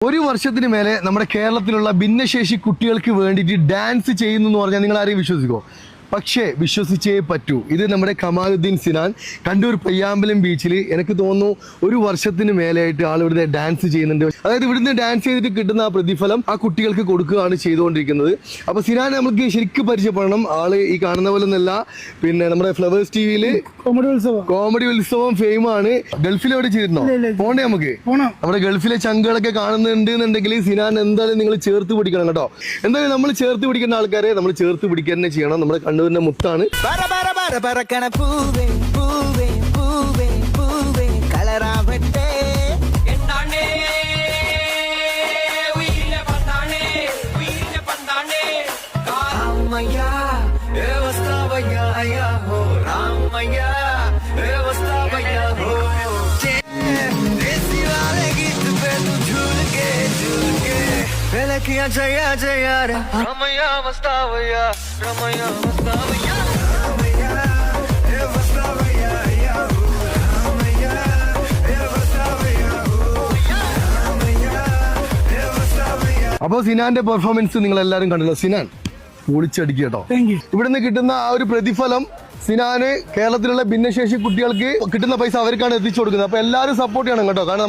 ഒരു വർഷത്തിന് മേലെ നമ്മുടെ കേരളത്തിലുള്ള ഭിന്നശേഷി കുട്ടികൾക്ക് വേണ്ടിയിട്ട് ഡാൻസ് ചെയ്യുന്നു എന്ന് പറഞ്ഞാൽ നിങ്ങൾ ആരെയും വിശ്വസിക്കുമോ? പക്ഷേ വിശ്വസിച്ചേ പറ്റൂ. ഇത് നമ്മുടെ കമാലുദ്ദീൻ സിനാൻ കണ്ണൂർ പയ്യാമ്പലം ബീച്ചിൽ എനിക്ക് തോന്നുന്നു ഒരു വർഷത്തിന് മേലെയായിട്ട് ആൾ ഇവിടുന്ന് ഡാൻസ് ചെയ്യുന്നുണ്ട്. അതായത് ഇവിടുന്ന് ഡാൻസ് ചെയ്തിട്ട് കിട്ടുന്ന ആ പ്രതിഫലം ആ കുട്ടികൾക്ക് കൊടുക്കുകയാണ് ചെയ്തുകൊണ്ടിരിക്കുന്നത്. അപ്പോൾ സിനാൻ നമുക്ക് ശരിക്കും പരിചയപ്പെടണം. ആള് ഈ കാണുന്ന പോലെ ഒന്നല്ല, പിന്നെ നമ്മുടെ ഫ്ലവേഴ്സ് ടിവിയിൽ കോമഡി ഉത്സവം ഫെയിമാണ്. ഗൾഫിൽ എവിടെ ചെയ്തിരുന്നോ? പോണ്ടേ നമുക്ക്? നമ്മുടെ ഗൾഫിലെ ചങ്കുകളൊക്കെ കാണുന്നുണ്ട് എന്നുണ്ടെങ്കിൽ സിനാൻ എന്തായാലും നിങ്ങൾ ചേർത്ത് പിടിക്കണം കേട്ടോ. എന്തായാലും നമ്മൾ ചേർത്ത് പിടിക്കുന്ന ആൾക്കാരെ നമ്മൾ ചേർത്ത് പിടിക്കുക തന്നെ ചെയ്യണം. നമ്മുടെ കണ്ണൂരിന്റെ മുത്താണ്. किया जया जया रे रमैया वस्तावया रमैया वस्तावया रमैया ए वस्तावया या रमैया ए वस्तावया रमैया ए वस्तावया. അപ്പോൾ സിനാന്റെ പെർഫോമൻസ് നിങ്ങൾ എല്ലാവരും കണ്ടല്ലോ. സിനാൻ പൊളിച്ചടിക്കുക കേട്ടോ. ഇവിടുന്ന് കിട്ടുന്ന ആ ഒരു പ്രതിഫലം സിനാന് കേരളത്തിലുള്ള ഭിന്നശേഷി കുട്ടികൾക്ക് കിട്ടുന്ന പൈസ അവർക്കാണ് എത്തിച്ചു കൊടുക്കുന്നത്. അപ്പൊ എല്ലാവരും സപ്പോർട്ട് ചെയ്യണം കേട്ടോ. കാരണം